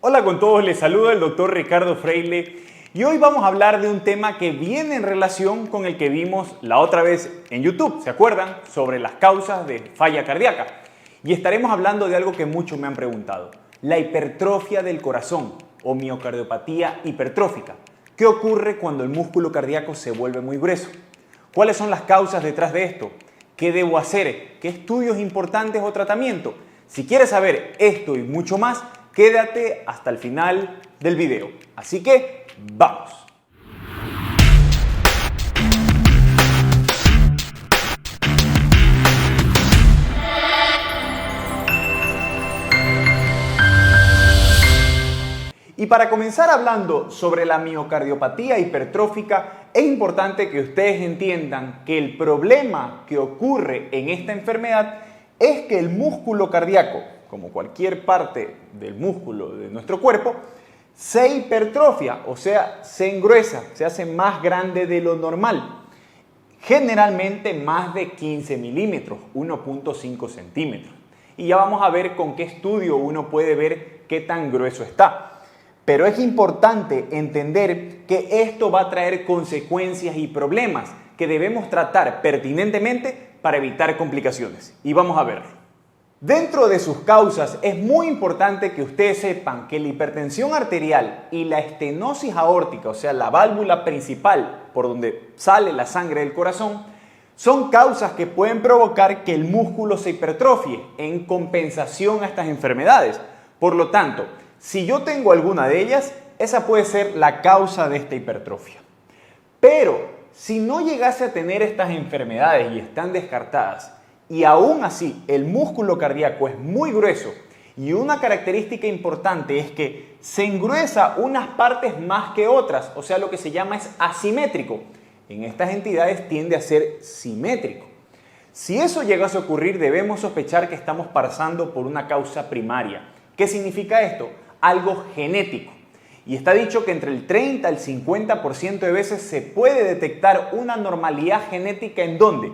Hola con todos, les saluda el doctor Ricardo Freile y hoy vamos a hablar de un tema que viene en relación con el que vimos la otra vez en YouTube, ¿se acuerdan? Sobre las causas de falla cardíaca. Y estaremos hablando de algo que muchos me han preguntado, la hipertrofia del corazón o miocardiopatía hipertrófica. ¿Qué ocurre cuando el músculo cardíaco se vuelve muy grueso? ¿Cuáles son las causas detrás de esto? ¿Qué debo hacer? ¿Qué estudios importantes o tratamiento? Si quieres saber esto y mucho más, quédate hasta el final del video. Así que, ¡vamos! Y para comenzar hablando sobre la miocardiopatía hipertrófica, es importante que ustedes entiendan que el problema que ocurre en esta enfermedad es que el músculo cardíaco, como cualquier parte del músculo de nuestro cuerpo, se hipertrofia, o sea, se engruesa, se hace más grande de lo normal. Generalmente más de 15 milímetros, 1.5 centímetros. Y ya vamos a ver con qué estudio uno puede ver qué tan grueso está. Pero es importante entender que esto va a traer consecuencias y problemas que debemos tratar pertinentemente para evitar complicaciones. Y vamos a verlo. Dentro de sus causas es muy importante que ustedes sepan que la hipertensión arterial y la estenosis aórtica, o sea, la válvula principal por donde sale la sangre del corazón, son causas que pueden provocar que el músculo se hipertrofie en compensación a estas enfermedades. Por lo tanto, si yo tengo alguna de ellas, esa puede ser la causa de esta hipertrofia. Pero si no llegase a tener estas enfermedades y están descartadas, y aún así el músculo cardíaco es muy grueso y una característica importante es que se engruesa unas partes más que otras, o sea, lo que se llama es asimétrico. En estas entidades tiende a ser simétrico. Si eso llegase a ocurrir, debemos sospechar que estamos pasando por una causa primaria. ¿Qué significa esto? Algo genético. Y está dicho que entre el 30 al 50% de veces se puede detectar una anormalidad genética. ¿En dónde?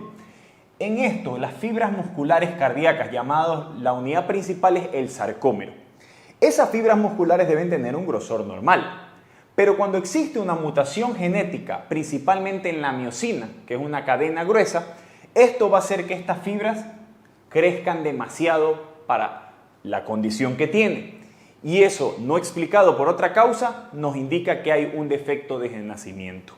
En esto, las fibras musculares cardíacas, llamadas, la unidad principal es el sarcómero. Esas fibras musculares deben tener un grosor normal. Pero cuando existe una mutación genética, principalmente en la miosina, que es una cadena gruesa, esto va a hacer que estas fibras crezcan demasiado para la condición que tienen. Y eso, no explicado por otra causa, nos indica que hay un defecto de nacimiento.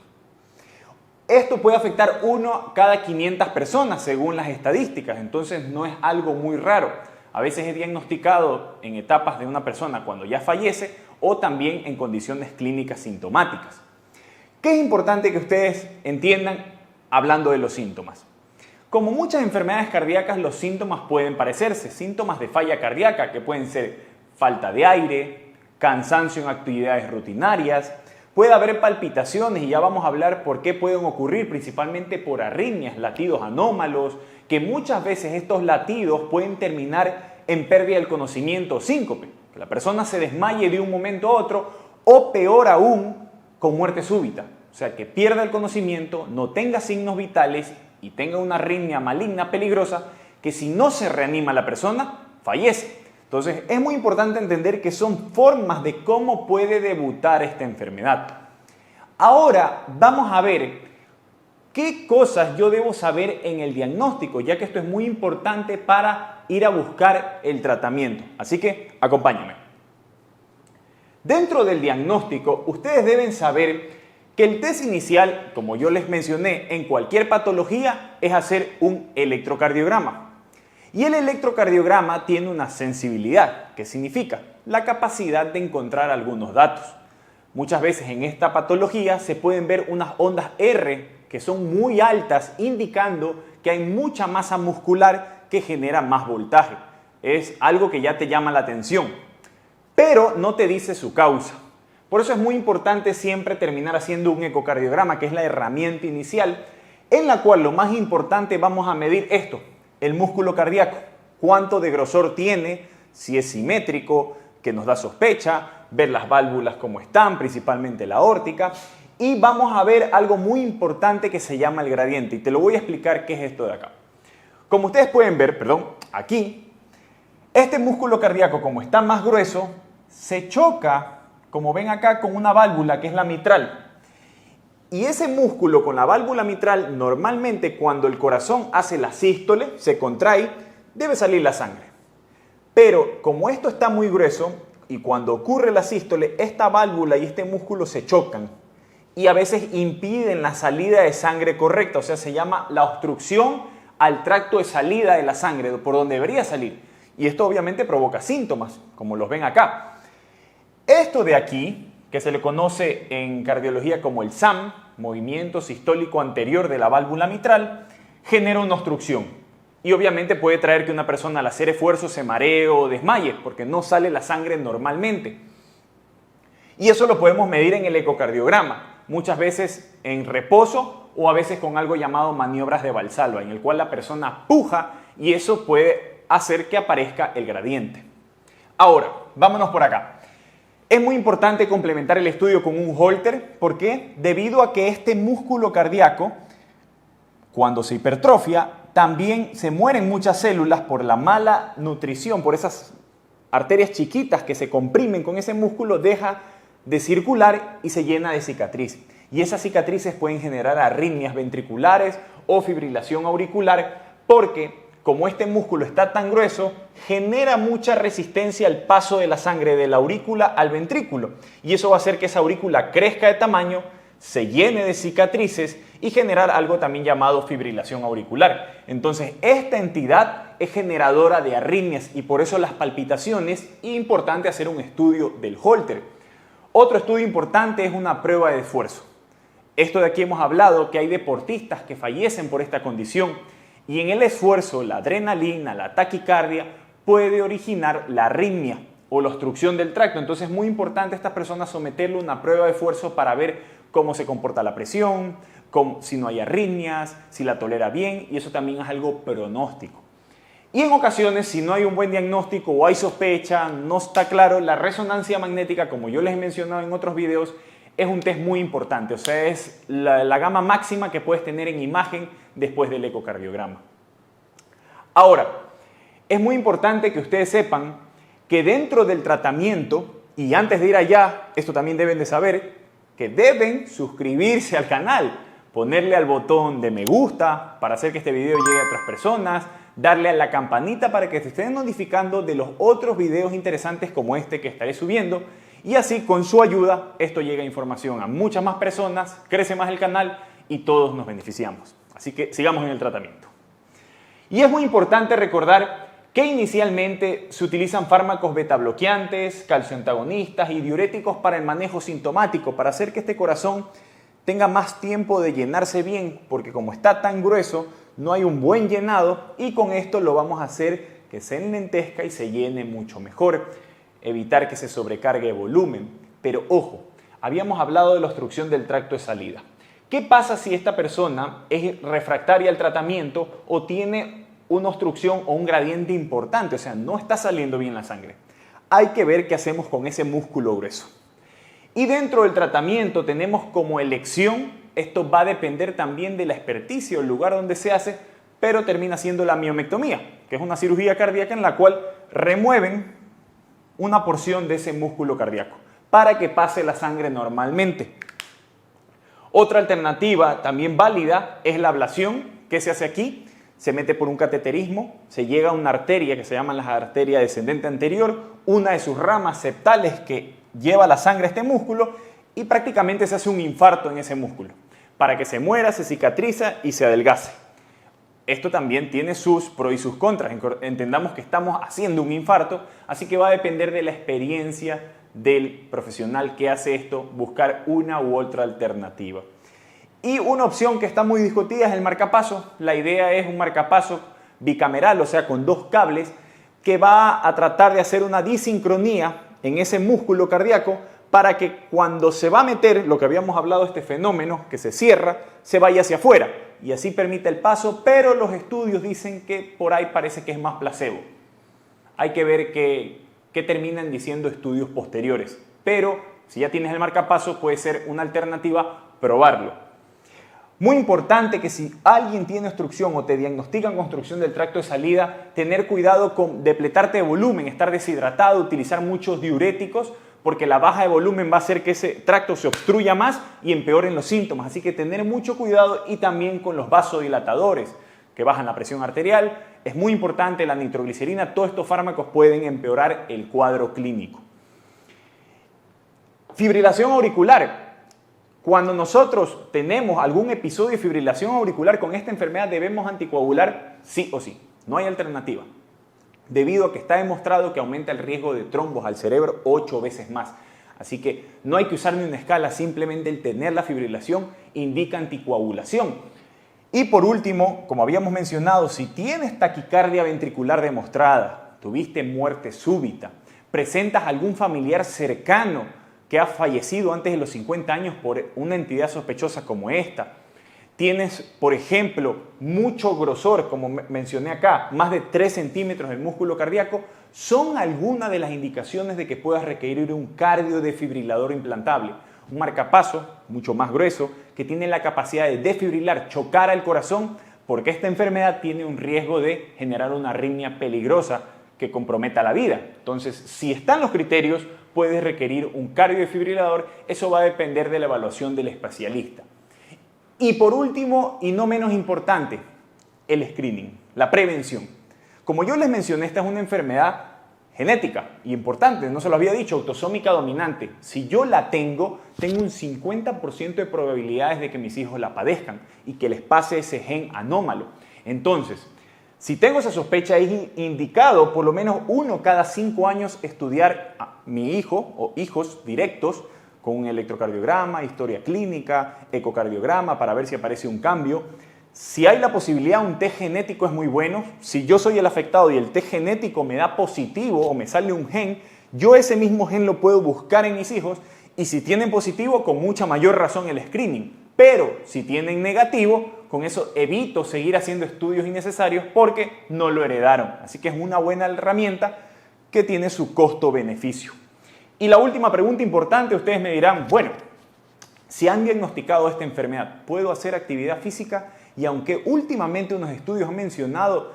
Esto puede afectar 1 cada 500 personas según las estadísticas, entonces no es algo muy raro. A veces es diagnosticado en etapas de una persona cuando ya fallece o también en condiciones clínicas sintomáticas. ¿Qué es importante que ustedes entiendan hablando de los síntomas? Como muchas enfermedades cardíacas, los síntomas pueden parecerse. Síntomas de falla cardíaca que pueden ser falta de aire, cansancio en actividades rutinarias, puede haber palpitaciones y ya vamos a hablar por qué pueden ocurrir, principalmente por arritmias, latidos anómalos, que muchas veces estos latidos pueden terminar en pérdida del conocimiento o síncope, que la persona se desmaye de un momento a otro o peor aún, con muerte súbita, o sea, que pierda el conocimiento, no tenga signos vitales y tenga una arritmia maligna peligrosa que si no se reanima la persona, fallece. Entonces, es muy importante entender que son formas de cómo puede debutar esta enfermedad. Ahora vamos a ver qué cosas yo debo saber en el diagnóstico, ya que esto es muy importante para ir a buscar el tratamiento. Así que, acompáñenme. Dentro del diagnóstico, ustedes deben saber que el test inicial, como yo les mencioné, en cualquier patología, es hacer un electrocardiograma. Y el electrocardiograma tiene una sensibilidad, que significa la capacidad de encontrar algunos datos. Muchas veces en esta patología se pueden ver unas ondas R que son muy altas, indicando que hay mucha masa muscular que genera más voltaje. Es algo que ya te llama la atención, pero no te dice su causa. Por eso es muy importante siempre terminar haciendo un ecocardiograma, que es la herramienta inicial, en la cual lo más importante vamos a medir esto. El músculo cardíaco, cuánto de grosor tiene, si es simétrico, que nos da sospecha, ver las válvulas cómo están, principalmente la aórtica, y vamos a ver algo muy importante que se llama el gradiente, y te lo voy a explicar qué es esto de acá. Como ustedes pueden ver, aquí, este músculo cardíaco, como está más grueso, se choca, como ven acá, con una válvula que es la mitral. Y ese músculo con la válvula mitral, normalmente cuando el corazón hace la sístole, se contrae, debe salir la sangre. Pero como esto está muy grueso y cuando ocurre la sístole, esta válvula y este músculo se chocan y a veces impiden la salida de sangre correcta, o sea, se llama la obstrucción al tracto de salida de la sangre, por donde debería salir. Y esto obviamente provoca síntomas, como los ven acá. Esto de aquí, que se le conoce en cardiología como el SAM, movimiento sistólico anterior de la válvula mitral, genera una obstrucción. Y obviamente puede traer que una persona al hacer esfuerzo se maree o desmaye, porque no sale la sangre normalmente. Y eso lo podemos medir en el ecocardiograma, muchas veces en reposo o a veces con algo llamado maniobras de Valsalva, en el cual la persona puja y eso puede hacer que aparezca el gradiente. Ahora, vámonos por acá. Es muy importante complementar el estudio con un Holter. ¿Por qué? Debido a que este músculo cardíaco, cuando se hipertrofia, también se mueren muchas células por la mala nutrición, por esas arterias chiquitas que se comprimen con ese músculo, deja de circular y se llena de cicatriz. Y esas cicatrices pueden generar arritmias ventriculares o fibrilación auricular porque, como este músculo está tan grueso, genera mucha resistencia al paso de la sangre de la aurícula al ventrículo. Y eso va a hacer que esa aurícula crezca de tamaño, se llene de cicatrices y generar algo también llamado fibrilación auricular. Entonces, esta entidad es generadora de arritmias y por eso las palpitaciones, es importante hacer un estudio del Holter. Otro estudio importante es una prueba de esfuerzo. Esto de aquí hemos hablado que hay deportistas que fallecen por esta condición y en el esfuerzo la adrenalina, la taquicardia puede originar la arritmia o la obstrucción del tracto. Entonces es muy importante a estas personas someterle una prueba de esfuerzo para ver cómo se comporta la presión, si no hay arritmias, si la tolera bien, y eso también es algo pronóstico. Y en ocasiones, si no hay un buen diagnóstico o hay sospecha, no está claro, la resonancia magnética, como yo les he mencionado en otros videos, es un test muy importante. O sea, es la gama máxima que puedes tener en imagen después del ecocardiograma. Ahora, es muy importante que ustedes sepan que dentro del tratamiento, y antes de ir allá, esto también deben de saber, que deben suscribirse al canal, ponerle al botón de me gusta para hacer que este video llegue a otras personas, darle a la campanita para que te estén notificando de los otros videos interesantes como este que estaré subiendo y así con su ayuda esto llega información a muchas más personas, crece más el canal y todos nos beneficiamos. Así que sigamos en el tratamiento. Y es muy importante recordar que inicialmente se utilizan fármacos beta bloqueantes, calcioantagonistas y diuréticos para el manejo sintomático, para hacer que este corazón tenga más tiempo de llenarse bien, porque como está tan grueso, no hay un buen llenado y con esto lo vamos a hacer que se enlentezca y se llene mucho mejor, evitar que se sobrecargue de volumen. Pero ojo, habíamos hablado de la obstrucción del tracto de salida. ¿Qué pasa si esta persona es refractaria al tratamiento o tiene una obstrucción o un gradiente importante? O sea, no está saliendo bien la sangre. Hay que ver qué hacemos con ese músculo grueso. Y dentro del tratamiento tenemos como elección, esto va a depender también de la experticia o el lugar donde se hace, pero termina siendo la miomectomía, que es una cirugía cardíaca en la cual remueven una porción de ese músculo cardíaco para que pase la sangre normalmente. Otra alternativa también válida es la ablación, que se hace aquí, se mete por un cateterismo, se llega a una arteria que se llama la arteria descendente anterior, una de sus ramas septales que lleva la sangre a este músculo y prácticamente se hace un infarto en ese músculo para que se muera, se cicatriza y se adelgace. Esto también tiene sus pros y sus contras. Entendamos que estamos haciendo un infarto, así que va a depender de la experiencia del profesional que hace esto, buscar una u otra alternativa. Y una opción que está muy discutida es el marcapaso. La idea es un marcapaso bicameral, o sea, con dos cables, que va a tratar de hacer una disincronía en ese músculo cardíaco para que cuando se va a meter, lo que habíamos hablado, este fenómeno que se cierra, se vaya hacia afuera y así permite el paso, pero los estudios dicen que por ahí parece que es más placebo. Hay que ver qué terminan diciendo estudios posteriores, pero si ya tienes el marcapaso puede ser una alternativa probarlo. Muy importante que si alguien tiene obstrucción o te diagnostican obstrucción del tracto de salida, tener cuidado con depletarte de volumen, estar deshidratado, utilizar muchos diuréticos, porque la baja de volumen va a hacer que ese tracto se obstruya más y empeoren los síntomas. Así que tener mucho cuidado, y también con los vasodilatadores que bajan la presión arterial. Es muy importante la nitroglicerina. Todos estos fármacos pueden empeorar el cuadro clínico. Fibrilación auricular. Cuando nosotros tenemos algún episodio de fibrilación auricular con esta enfermedad, debemos anticoagular sí o sí. No hay alternativa. Debido a que está demostrado que aumenta el riesgo de trombos al cerebro 8 veces más. Así que no hay que usar ni una escala, simplemente el tener la fibrilación indica anticoagulación. Y por último, como habíamos mencionado, si tienes taquicardia ventricular demostrada, tuviste muerte súbita, presentas algún familiar cercano que ha fallecido antes de los 50 años por una entidad sospechosa como esta, tienes, por ejemplo, mucho grosor, como mencioné acá, más de 3 centímetros del músculo cardíaco, son algunas de las indicaciones de que puedas requerir un cardiodefibrilador implantable. Un marcapaso mucho más grueso que tiene la capacidad de desfibrilar, chocar al corazón, porque esta enfermedad tiene un riesgo de generar una arritmia peligrosa que comprometa la vida. Entonces, si están los criterios, puedes requerir un cardiodefibrilador. Eso va a depender de la evaluación del especialista. Y por último, y no menos importante, el screening, la prevención. Como yo les mencioné, esta es una enfermedad genética y importante, no se lo había dicho, autosómica dominante. Si yo la tengo un 50% de probabilidades de que mis hijos la padezcan y que les pase ese gen anómalo. Entonces, si tengo esa sospecha, es indicado por lo menos uno cada 5 años estudiar a mi hijo o hijos directos con un electrocardiograma, historia clínica, ecocardiograma para ver si aparece un cambio. Si hay la posibilidad, un test genético es muy bueno. Si yo soy el afectado y el test genético me da positivo o me sale un gen, yo ese mismo gen lo puedo buscar en mis hijos, y si tienen positivo, con mucha mayor razón el screening. Pero si tienen negativo, con eso evito seguir haciendo estudios innecesarios porque no lo heredaron. Así que es una buena herramienta que tiene su costo-beneficio. Y la última pregunta importante, ustedes me dirán, bueno, si han diagnosticado esta enfermedad, ¿puedo hacer actividad física? Y aunque últimamente unos estudios han mencionado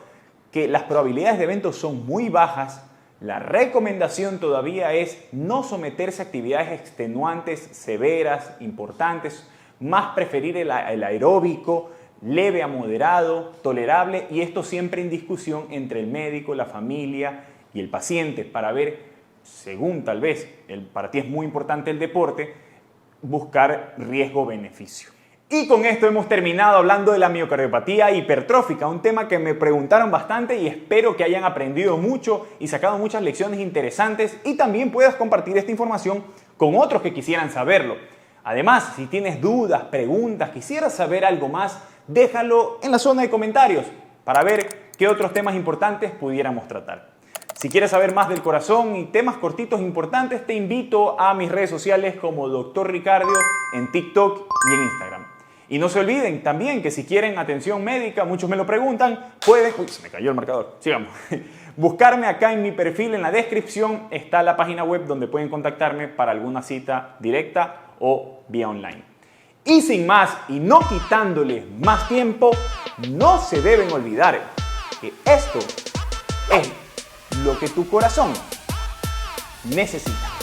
que las probabilidades de eventos son muy bajas, la recomendación todavía es no someterse a actividades extenuantes, severas, importantes, más preferir el aeróbico, leve a moderado, tolerable, y esto siempre en discusión entre el médico, la familia y el paciente para ver, según tal vez para ti es muy importante el deporte, buscar riesgo-beneficio. Y con esto hemos terminado hablando de la miocardiopatía hipertrófica, un tema que me preguntaron bastante y espero que hayan aprendido mucho y sacado muchas lecciones interesantes, y también puedas compartir esta información con otros que quisieran saberlo. Además, si tienes dudas, preguntas, quisieras saber algo más, déjalo en la zona de comentarios para ver qué otros temas importantes pudiéramos tratar. Si quieres saber más del corazón y temas cortitos importantes, te invito a mis redes sociales como Dr. Ricardio en TikTok y en Instagram. Y no se olviden también que si quieren atención médica, muchos me lo preguntan, pueden... Uy, se me cayó el marcador. Sigamos. Buscarme acá en mi perfil, en la descripción está la página web donde pueden contactarme para alguna cita directa o vía online. Y sin más, y no quitándoles más tiempo, no se deben olvidar que esto es lo que tu corazón necesita.